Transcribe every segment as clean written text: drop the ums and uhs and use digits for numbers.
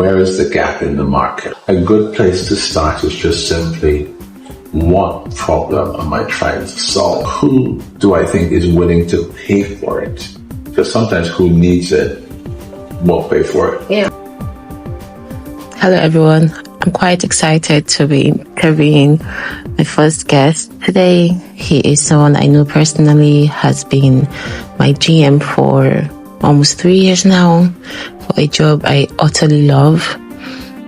Where is the gap in the market? A good place to start is just simply, what problem am I trying to solve? Who do I think is willing to pay for it? Because sometimes who needs it won't pay for it. Yeah. Hello, everyone. I'm quite excited to be interviewing my first guest today. He is someone I know personally, has been my GM for almost 3 years now, for a job I utterly love.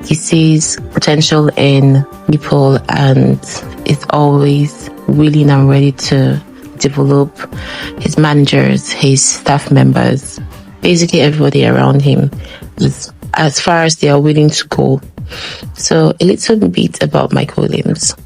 He sees potential in people and is always willing and ready to develop his managers, his staff members, basically everybody around him, as far as they are willing to go. So a little bit about Mike Williams.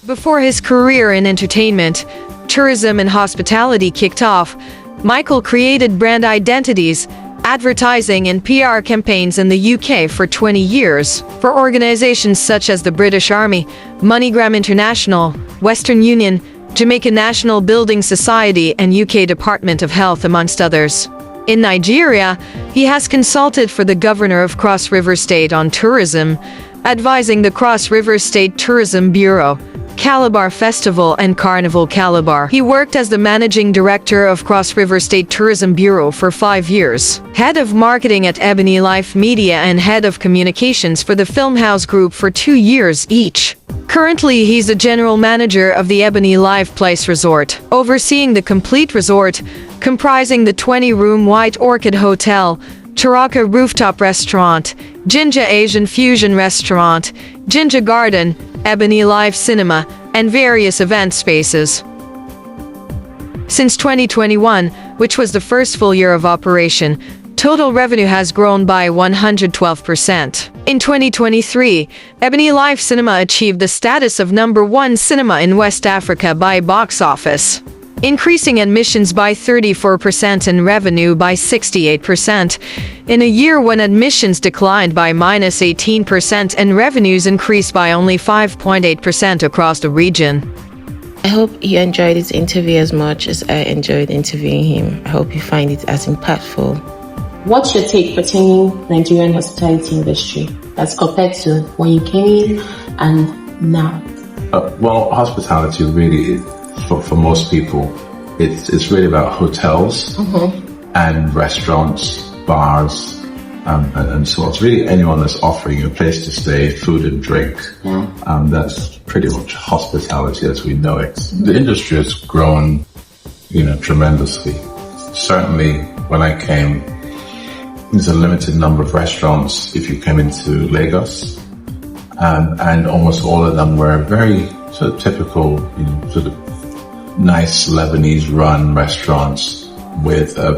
Before his career in entertainment, tourism and hospitality kicked off, Michael created brand identities, advertising and PR campaigns in the UK for 20 years for organizations such as the British Army, MoneyGram International, Western Union, Jamaica National Building Society and UK Department of Health, amongst others. In Nigeria, he has consulted for the governor of Cross River State on tourism, advising the Cross River State Tourism Bureau, Calabar Festival and Carnival Calabar. He worked as the managing director of Cross River State Tourism Bureau for 5 years, head of marketing at EbonyLife Media and head of communications for the Filmhouse Group for 2 years each. Currently, he's the general manager of the EbonyLife Place Resort, overseeing the complete resort, comprising the 20-room White Orchid Hotel, Taraka Rooftop Restaurant, Jinja Asian Fusion Restaurant, Jinja Garden, EbonyLife Cinema, and various event spaces. Since 2021, which was the first full year of operation, total revenue has grown by 112%. In 2023, EbonyLife Cinema achieved the status of #1 cinema in West Africa by box office, increasing admissions by 34% and revenue by 68%, in a year when admissions declined by -18% and revenues increased by only 5.8% across the region. I hope you enjoyed this interview as much as I enjoyed interviewing him. I hope you find it as impactful. What's your take pertaining Nigerian hospitality industry as compared to when you came in and now? Well, hospitality really is, for most people, it's really about hotels and restaurants, bars, and so on. It's really anyone that's offering you a place to stay, food and drink. That's pretty much hospitality as we know it. The industry has grown, tremendously. Certainly, when I came, there's a limited number of restaurants if you came into Lagos, and almost all of them were very sort of typical, sort of nice Lebanese-run restaurants with a,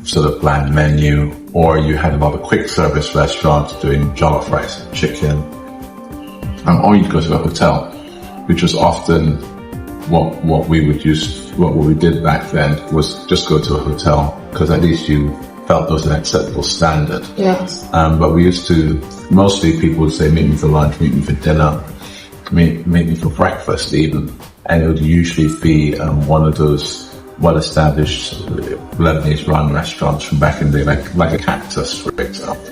sort of bland menu, or you had a lot of quick service restaurants doing jollof rice and chicken, or you'd go to a hotel, which was often what we did back then was just go to a hotel because at least you felt there was an acceptable standard. Yes. But we used to, mostly people would say, meet me for lunch, meet me for dinner, meet me for breakfast even. And it would usually be one of those well-established Lebanese-run restaurants from back in the day, like a Cactus, for example.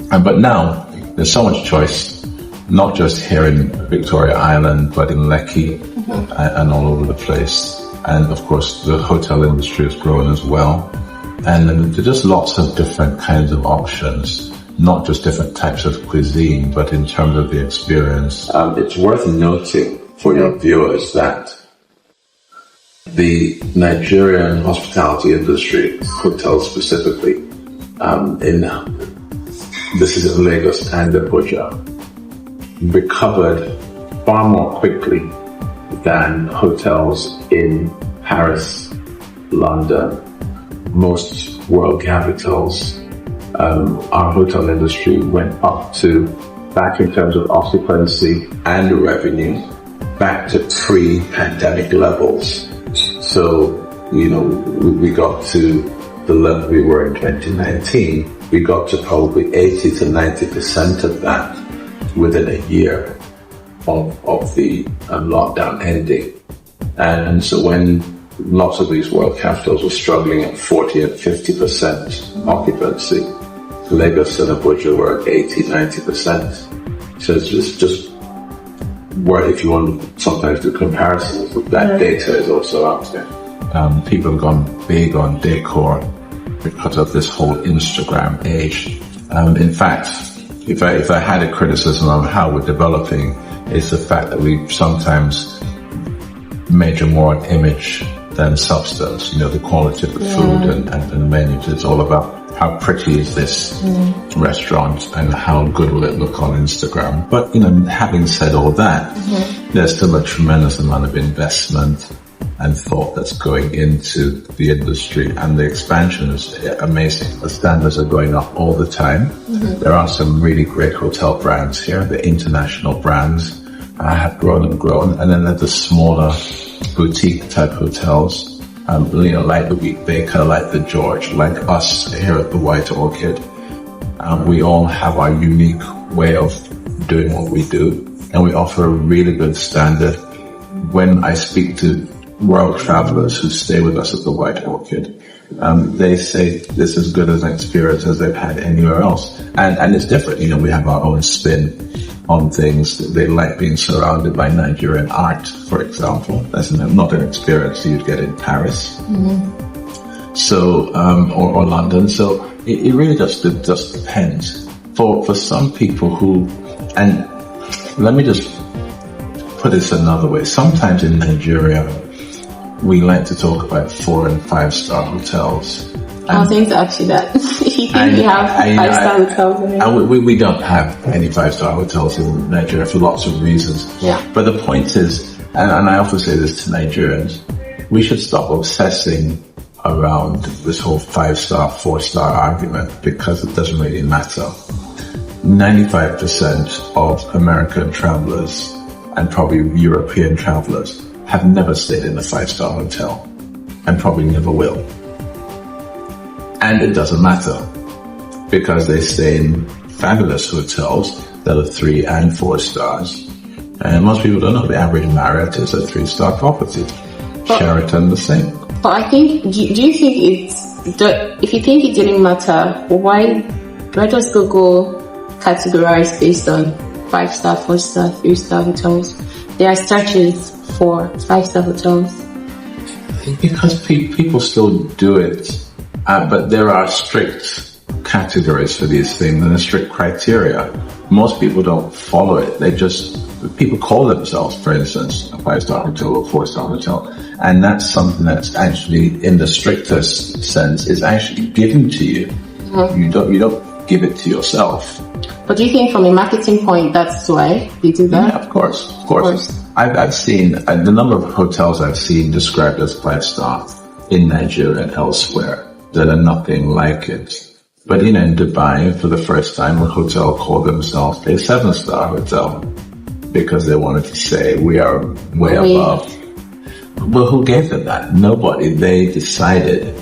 But now, there's so much choice, not just here in Victoria Island, but in Lekki and all over the place. And of course, the hotel industry has grown as well. And there's just lots of different kinds of options, not just different types of cuisine, but in terms of the experience. It's worth noting for your viewers that the Nigerian hospitality industry, hotels specifically, this is in Lagos and Abuja, recovered far more quickly than hotels in Paris, London, most world capitals. Our hotel industry went up to, back in terms of occupancy and revenue, back to pre-pandemic levels. So, we got to the level we were in 2019. We got to probably 80 to 90% of that within a year of the lockdown ending. And so when lots of these world capitals were struggling at 40 and 50% occupancy, Lagos and Abuja were at 80-90%. So it's just where, if you want to sometimes do comparisons, that data is also out there. People have gone big on decor because of this whole Instagram age. In fact, if I had a criticism of how we're developing, it's the fact that we sometimes major more on image than substance. The quality of the food and the menus. It's all about how pretty is this restaurant and how good will it look on Instagram. But, having said all that, there's still a tremendous amount of investment and thought that's going into the industry, and the expansion is amazing. The standards are going up all the time. There are some really great hotel brands here. The international brands have grown, and then there's the smaller boutique type hotels, like the Wheat Baker, like the George, like us here at the White Orchid. We all have our unique way of doing what we do, and we offer a really good standard. When I speak to world travelers who stay with us at the White Orchid, they say this is as good as an experience as they've had anywhere else. And it's different. We have our own spin on things. They like being surrounded by Nigerian art, for example. That's not an experience you'd get in Paris. So, or London. So it really just depends. For some people and let me just put this another way. Sometimes in Nigeria, we like to talk about 4- and 5-star hotels. I was going to ask you that. If you think we have 5-star hotels in it. We don't have any 5-star hotels in Nigeria for lots of reasons. Yeah. But the point is, and I often say this to Nigerians, we should stop obsessing around this whole 5-star, 4-star argument, because it doesn't really matter. 95% of American travelers and probably European travelers have never stayed in a 5-star hotel and probably never will. And it doesn't matter, because they stay in fabulous hotels that are 3 and 4 stars. And most people don't know the average Marriott is a 3-star property. Sheraton the same. But I think, do you think if you think it didn't matter, why just go categorize based on 5-star, 4-star, 3-star hotels? There are searches for 5-star hotels. Because people still do it. But there are strict categories for these things and a strict criteria. Most people don't follow it. People call themselves, for instance, a 5-star hotel or 4-star hotel. And that's something that's actually, in the strictest sense, is actually given to you. You don't give it to yourself. But do you think from a marketing point, that's why they do that? Yeah, of course. I've seen, the number of hotels I've seen described as 5-star in Nigeria and elsewhere that are nothing like it. But in Dubai, for the first time, a hotel called themselves a 7-star hotel because they wanted to say we are way above. Well, who gave them that? Nobody. They decided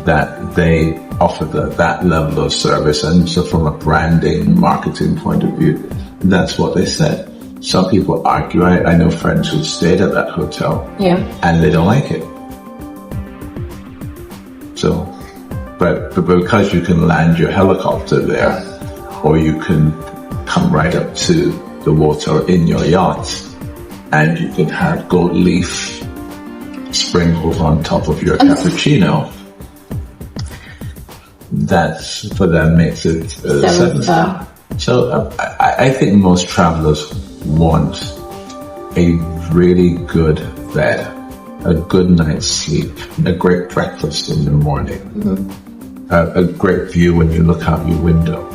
that they offered that level of service, and so from a branding, marketing point of view, that's what they said. Some people argue. I know friends who stayed at that hotel, and they don't like it. So, but because you can land your helicopter there, or you can come right up to the water in your yacht, and you can have gold leaf sprinkled on top of your cappuccino, that's, for them, makes it 7-star. So I think most travelers want a really good bed, a good night's sleep, a great breakfast in the morning, a great view when you look out your window.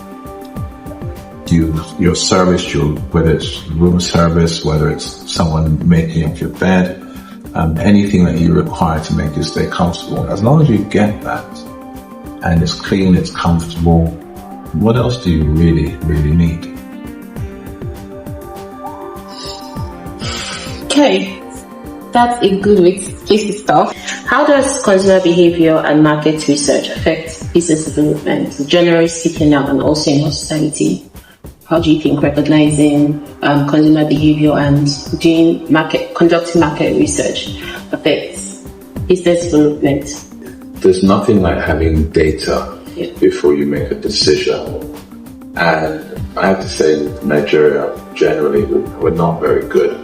Your service, whether it's room service, whether it's someone making up your bed, anything that you require to make you stay comfortable. As long as you get that, and it's clean, it's comfortable, what else do you really, really need? Okay, that's a good place to start. How does consumer behavior and market research affect business development, generally speaking now, and also in hospitality? How do you think recognizing consumer behavior and conducting market research affects business development? There's nothing like having data before you make a decision. And I have to say, Nigeria generally, we're not very good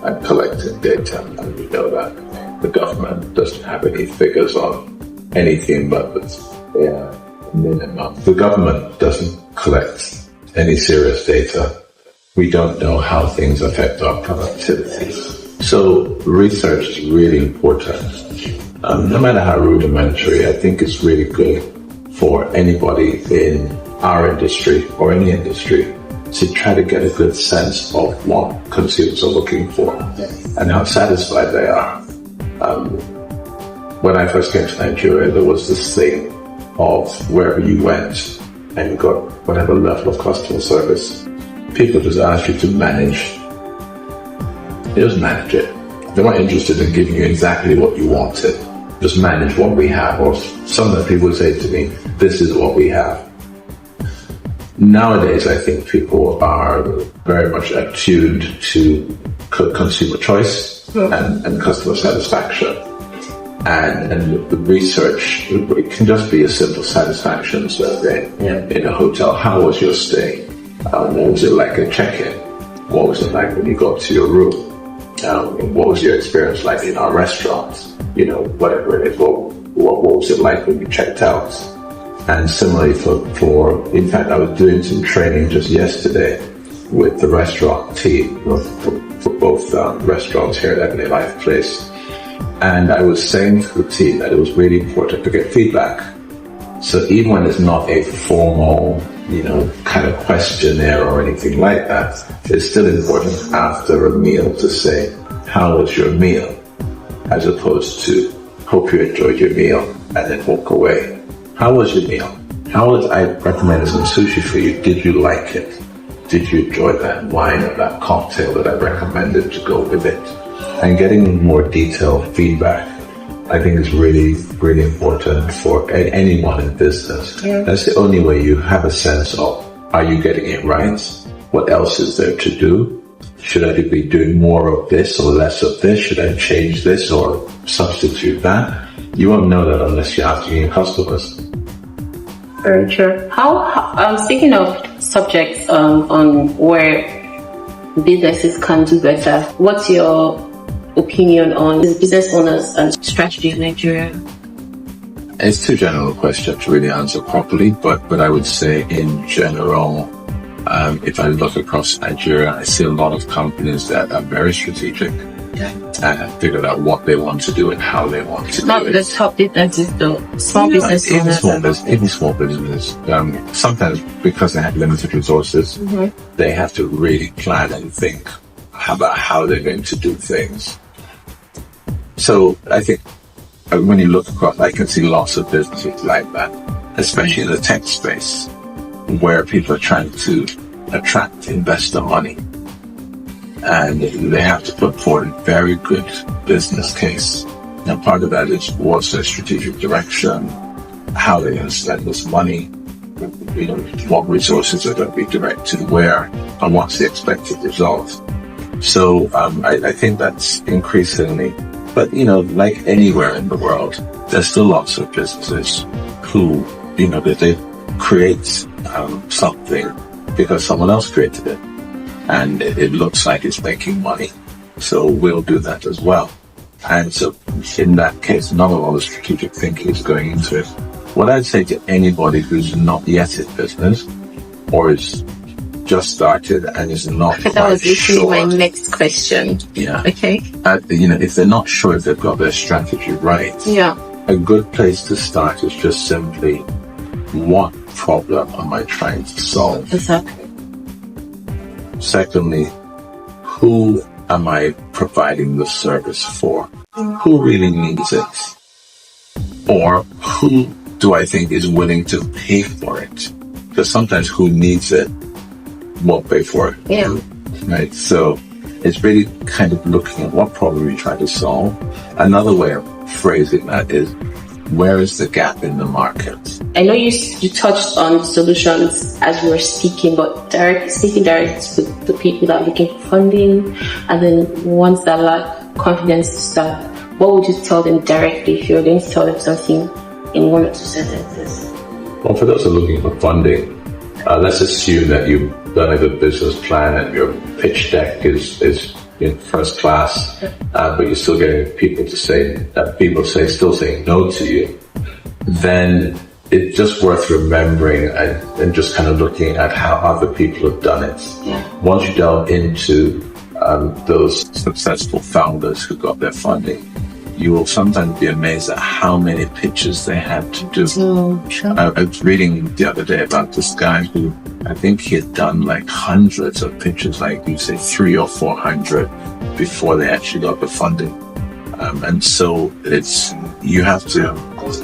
at collecting data, and we know that. The government doesn't have any figures on anything but the minimum. The government doesn't collect any serious data. We don't know how things affect our productivity. So research is really important. No matter how rudimentary, I think it's really good for anybody in our industry or any industry to try to get a good sense of what consumers are looking for and how satisfied they are. When I first came to Nigeria, there was this thing of wherever you went and you got whatever level of customer service, people just asked you to manage. Just manage it. They weren't interested in giving you exactly what you wanted. Just manage what we have. Or some of the people would say to me, this is what we have. Nowadays, I think people are very much attuned to consumer choice and customer satisfaction. And the research, it can just be a simple satisfaction survey in a hotel. How was your stay? What was it like at check-in? What was it like when you got to your room? What was your experience like in our restaurants? Whatever it is, what was it like when you checked out? And similarly in fact, I was doing some training just yesterday with the restaurant team for both restaurants here at EbonyLife Place. And I was saying to the team that it was really important to get feedback. So even when it's not a formal, kind of questionnaire or anything like that, it's still important after a meal to say, how was your meal? As opposed to, hope you enjoyed your meal and then walk away. How was your meal? I recommended some sushi for you. Did you like it? Did you enjoy that wine or that cocktail that I recommended to go with it? And getting more detailed feedback, I think is really, really important for anyone in business. Yeah. That's the only way you have a sense of, are you getting it right? What else is there to do? Should I be doing more of this or less of this? Should I change this or substitute that? You won't know that unless you're asking your customers. Very true. Speaking of subjects on where businesses can do better, what's your opinion on business owners and strategy in Nigeria? It's too general a question to really answer properly, but I would say in general, if I look across Nigeria, I see a lot of companies that are very strategic and have figured out what they want to do and how they want to do it. Not the top businesses though, small business owners. Even small business. Sometimes because they have limited resources, they have to really plan and think about how they're going to do things. So I think when you look across, I can see lots of businesses like that, especially in the tech space, where people are trying to attract investor money. And they have to put forward a very good business case. And part of that is what's their strategic direction, how they're going to spend this money, what resources are going to be directed where, and what's the expected result. So I think that's increasingly, but like anywhere in the world, there's still lots of businesses who, they create something because someone else created it. And it looks like it's making money. So we'll do that as well. And so in that case, not a lot of strategic thinking is going into it. What I'd say to anybody who's not yet in business or is just started and is not quite sure. That was literally my next question. Yeah. Okay. If they're not sure if they've got their strategy right. Yeah. A good place to start is just simply, what problem am I trying to solve? Exactly. Secondly, who am I providing the service for? Who really needs it? Or who do I think is willing to pay for it? Because sometimes who needs it won't pay for it. Yeah. Right? So it's really kind of looking at what problem you're trying to solve. Another way of phrasing that is, where is the gap in the market? I know you touched on solutions as we were speaking, but speaking direct to the people that are looking for funding and then ones that lack confidence to start, what would you tell them directly if you were going to tell them something in 1 or 2 sentences? Well, for those who are looking for funding, let's assume that you've done a good business plan and your pitch deck is in first class, but you're still getting people still saying no to you. Then it's just worth remembering and just kind of looking at how other people have done it. Once you delve into those successful founders who got their funding, you will sometimes be amazed at how many pitches they had to do. I was reading the other day about this guy who, I think he had done like hundreds of pitches, like you say 300 or 400 before they actually got the funding. And so you have to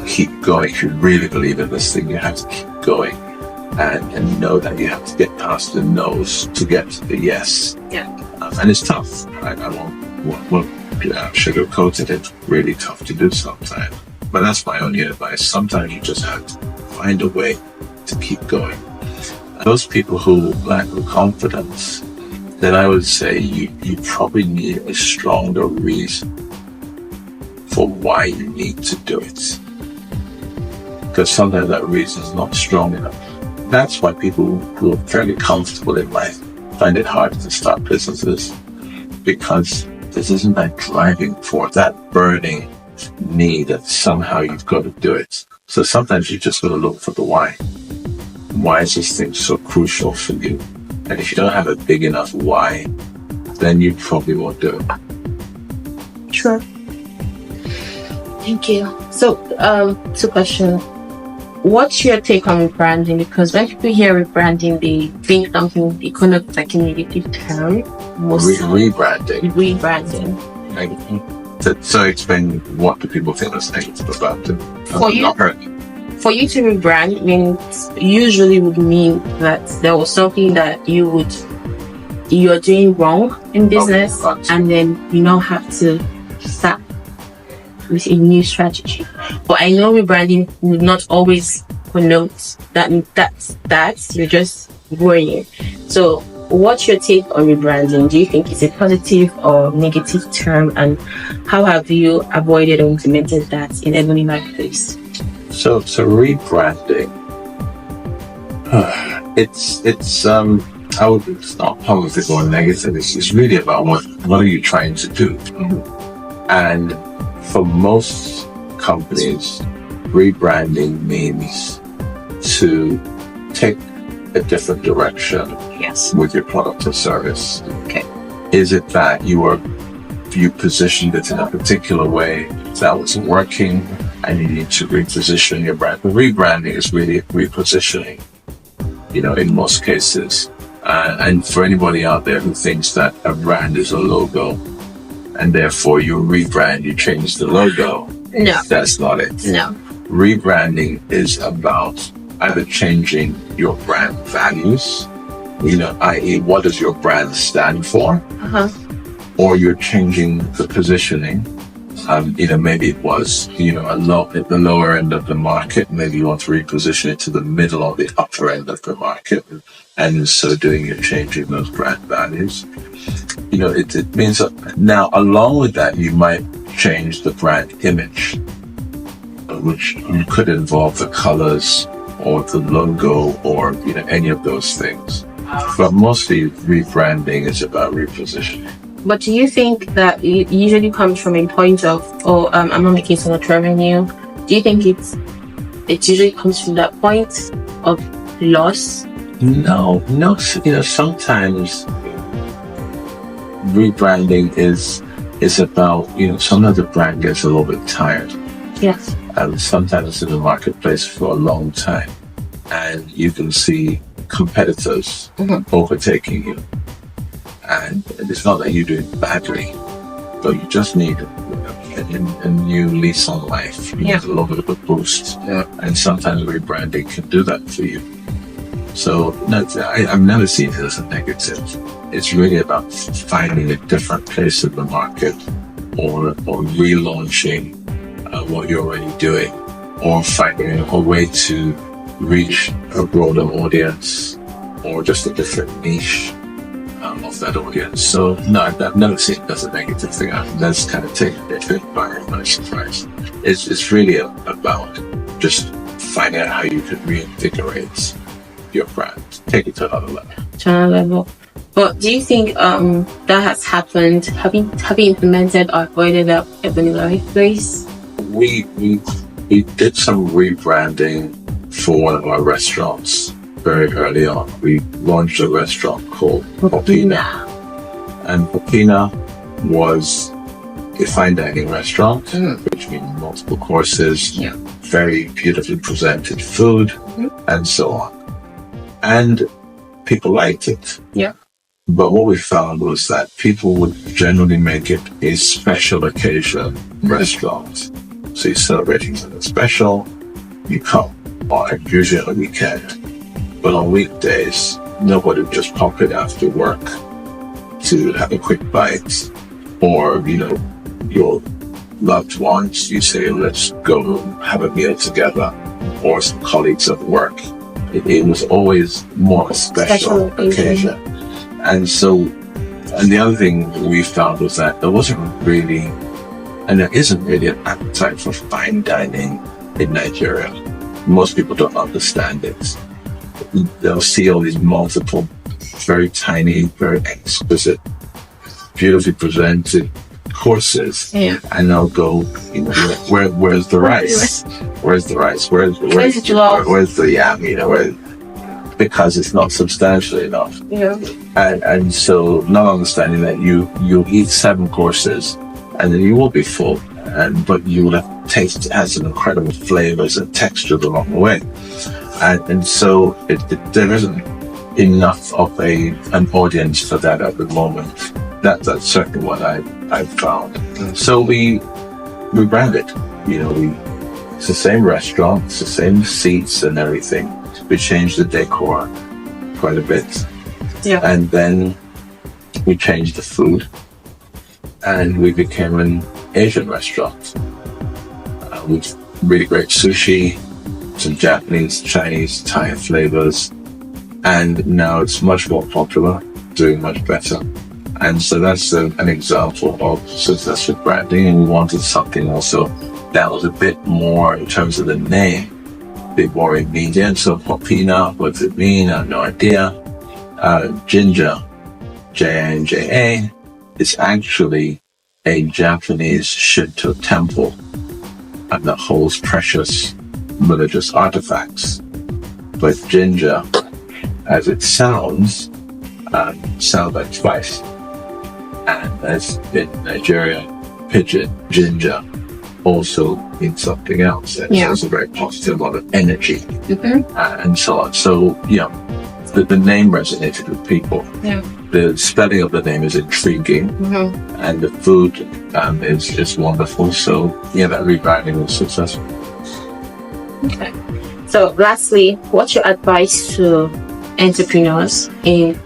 keep going. If you really believe in this thing, you have to keep going and know that you have to get past the no's to get to the yes. And it's tough. I won't sugarcoat it. It's really tough to do sometimes. But that's my only advice. Sometimes you just have to find a way to keep going. Those people who lack the confidence, then I would say you probably need a stronger reason for why you need to do it. Because sometimes that reason is not strong enough. That's why people who are fairly comfortable in life find it hard to start businesses, because this isn't that driving force, that burning need that somehow you've got to do it. So sometimes you just got to look for the why. Why is this thing so crucial for you? And if you don't have a big enough why, then you probably won't do it. Sure. Thank you. So, two questions. What's your take on rebranding? Because when people hear rebranding, they think something economic, like a negative term. Rebranding. Rebranding. So explain what do people think is negative about it? For you to rebrand means usually would mean that there was something that you're doing wrong in business, and then you now have to start with a new strategy. But I know rebranding would not always connote that you're just growing. So what's your take on rebranding? Do you think it's a positive or negative term, and how have you avoided or implemented that in EbonyLife Place? So rebranding, it's I would not positive or negative. It's really about what are you trying to do? And for most companies, rebranding means to take a different direction with your product or service. Okay. Is it that you positioned it in a particular way that wasn't working and you need to reposition your brand? The rebranding is really repositioning, in most cases. And for anybody out there who thinks that a brand is a logo, and therefore you rebrand, you change the logo. No. That's not it. No. Rebranding is about either changing your brand values, i.e. what does your brand stand for? Or you're changing the positioning. Maybe it was, at the lower end of the market, maybe you want to reposition it to the middle or the upper end of the market. And in so doing, you're changing those brand values. It means that now, along with that, you might change the brand image, which could involve the colors or the logo or, any of those things. But mostly rebranding is about repositioning. But do you think that it usually comes from a point of, I'm not making so much revenue? Do you think it usually comes from that point of loss? No. Sometimes rebranding is about, sometimes the brand gets a little bit tired. Yes. And sometimes it's in the marketplace for a long time. And you can see competitors overtaking you. And it's not that you're doing badly, but you just need a new lease on life. You need a little bit of a boost. And sometimes rebranding can do that for you. So no, I've never seen it as a negative. It's really about finding a different place in the market or relaunching what you're already doing, or finding a way to reach a broader audience or just a different niche of that audience. So no, I've never seen it as a negative thing. That's kind of taken it by surprise. It's really about just finding out how you could reinvigorate your brand, take it to another level. But do you think that has happened? Have you implemented or avoided the EbonyLife Place? We did some rebranding for one of our restaurants very early on. We launched a restaurant called Popina. And Popina was a fine dining restaurant, which means multiple courses, very beautifully presented food, and so on. And people liked it. Yeah. But what we found was that people would generally make it a special occasion restaurant. So you're celebrating something special, you come, or usually on a weekend. But on weekdays, nobody would just pop in after work to have a quick bite. Or, your loved ones, you say, let's go have a meal together. Or some colleagues at work. It was always more a special occasion. And the other thing we found was that there wasn't really, and there isn't really an appetite for fine dining in Nigeria. Most people don't understand it. They'll see all these multiple, very tiny, very exquisite, beautifully presented courses, and they'll go, where's the rice? Where's the rice? Where's the jollof? Where's the yam? Because it's not substantial enough. Yeah. And so not understanding that you eat 7 courses and then you will be full, but you will have taste has some incredible flavors and textures along the way. And so there isn't enough of an audience for that at the moment. That's certainly what I've found. So we rebranded. It's the same restaurant, it's the same seats and everything. We changed the decor quite a bit. Yeah. And then we changed the food and we became an Asian restaurant with really great sushi, some Japanese, Chinese, Thai flavors. And now it's much more popular, doing much better. And so that's an example of successful branding. And we wanted something also that was a bit more in terms of the name, a bit more immediate. So Popina, what does it mean? I have no idea. Jinja, Jinja, is actually a Japanese Shinto temple and that holds precious religious artifacts. But Jinja, as it sounds like twice. And as in Nigeria, pidgin, Jinja, also means something else. And it's also very positive, a lot of energy, and so on. So, the name resonated with people. Yeah. The spelling of the name is intriguing, and the food is wonderful. So, that rebranding was successful. Okay. So, lastly, what's your advice to entrepreneurs in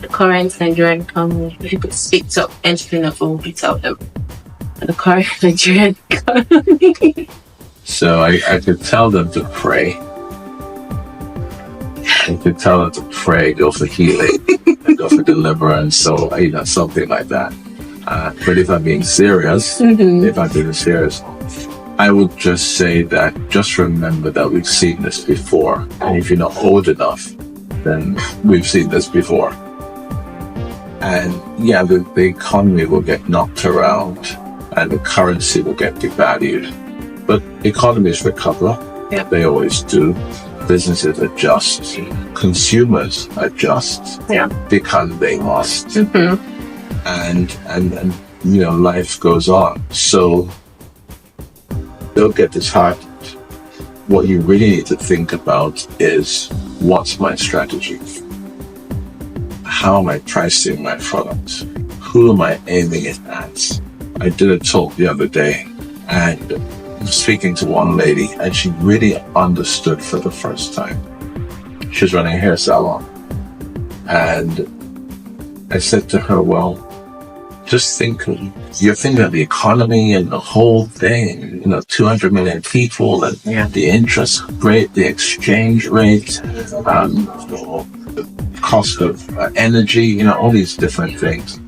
the current Nigerian economy? If you could speak to entrepreneurs, what would you tell them? The current Nigerian economy. So I could tell them to pray. I could tell them to pray, go for healing, go for deliverance, so something like that. But if I'm being serious, I would just say that just remember that we've seen this before. And if you're not old enough, then we've seen this before. And the economy will get knocked around and the currency will get devalued. But economies recover. Yeah. They always do. Businesses adjust. Consumers adjust. Yeah. Because they must. And life goes on. So don't get disheartened. What you really need to think about is, what's my strategy? How am I pricing my product? Who am I aiming it at? I did a talk the other day and speaking to one lady, and she really understood for the first time. She was running a hair salon. And I said to her, well, just you're thinking of the economy and the whole thing, 200 million people and the interest rate, the exchange rate, the cost of energy, all these different things.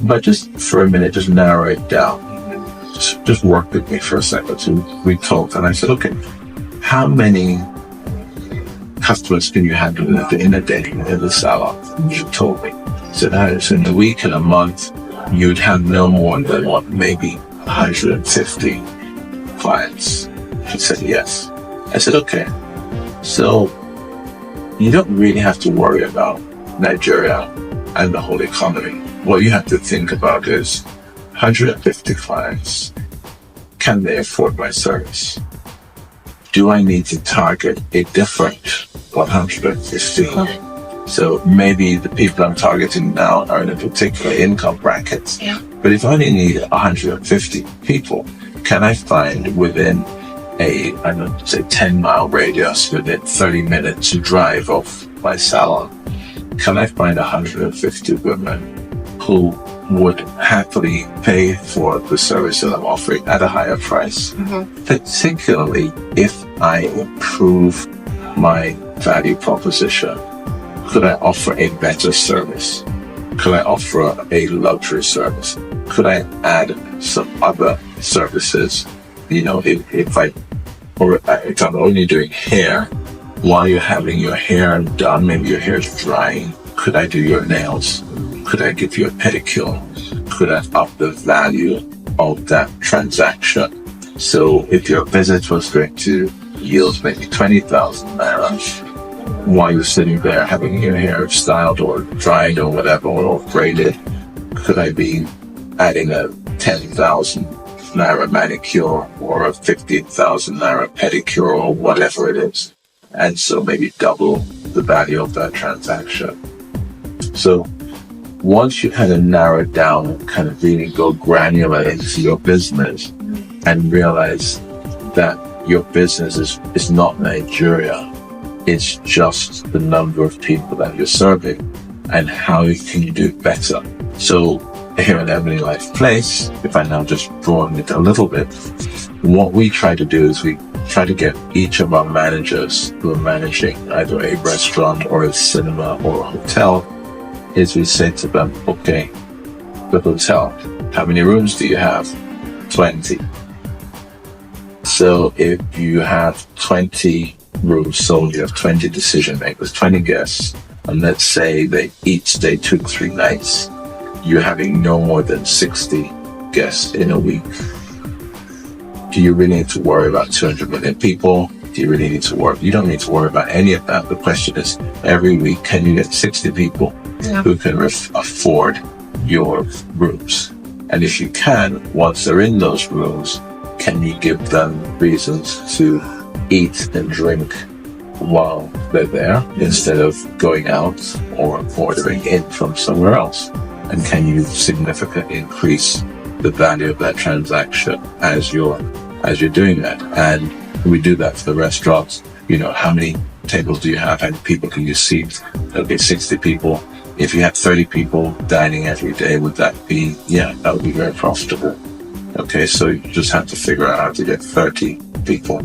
But just for a minute, just narrow it down. Just work with me for a second. So we talked and I said, okay, how many customers can you handle in a day in the salon? She told me. So that is in a week and a month, you'd have no more than maybe 150 clients. She said yes. I said, okay. So you don't really have to worry about Nigeria and the whole economy. What you have to think about is 150 clients. Can they afford my service? Do I need to target a different 150? So maybe the people I'm targeting now are in a particular income bracket. Yeah. But if I only need 150 people, can I find within a, 10-mile radius, within 30 minutes drive of my salon, can I find 150 women who would happily pay for the service that I'm offering at a higher price? Particularly if I improve my value proposition. Could I offer a better service? Could I offer a luxury service? Could I add some other services? If I'm only doing hair, while you're having your hair done, maybe your hair is drying, could I do your nails? Could I give you a pedicure? Could I up the value of that transaction? So if your visit was going to yield maybe 20,000 naira, while you're sitting there having your hair styled or dried or whatever, or braided, could I be adding a 10,000 naira manicure or a 15,000 naira pedicure or whatever it is? And so maybe double the value of that transaction. So once you kind of narrow it down and kind of really go granular into your business and realize that your business is not Nigeria, it's just the number of people that you're serving and how can you do it better. So here at EbonyLife Place, if I now just broaden it a little bit, what we try to do is we try to get each of our managers who are managing either a restaurant or a cinema or a hotel, is we say to them, okay, the hotel, how many rooms do you have? 20. So if you have 20 rooms sold, you have 20 decision makers, 20 guests, and let's say they each stay 2 to 3 nights, you're having no more than 60 guests in a week. Do you really need to worry about 200 million people? Do you really need to worry? You don't need to worry about any of that. The question is, every week, can you get 60 people who can afford your rooms? And if you can, once they're in those rooms, can you give them reasons to eat and drink while they're there instead of going out or ordering in from somewhere else? And can you significantly increase the value of that transaction as you're doing that? And we do that for the restaurants. How many tables do you have? How many people can you seat? Okay, 60 people. If you have 30 people dining every day, would that be, that would be very profitable. Okay, so you just have to figure out how to get 30 people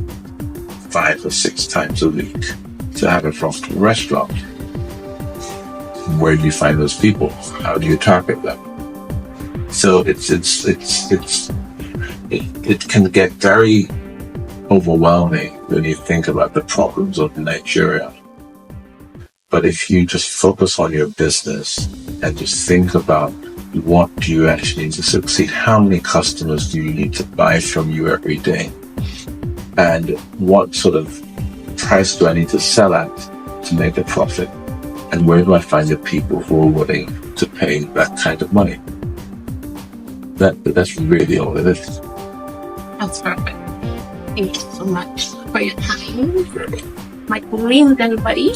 5 or 6 times a week to have a profitable restaurant. Where do you find those people? How do you target them? So it can get very overwhelming when you think about the problems of Nigeria. But if you just focus on your business and just think about what do you actually need to succeed, how many customers do you need to buy from you every day, and what sort of price do I need to sell at to make a profit, and where do I find the people who are willing to pay that kind of money? That's really all it is. That's perfect. Thank you so much for your time. My name is everybody.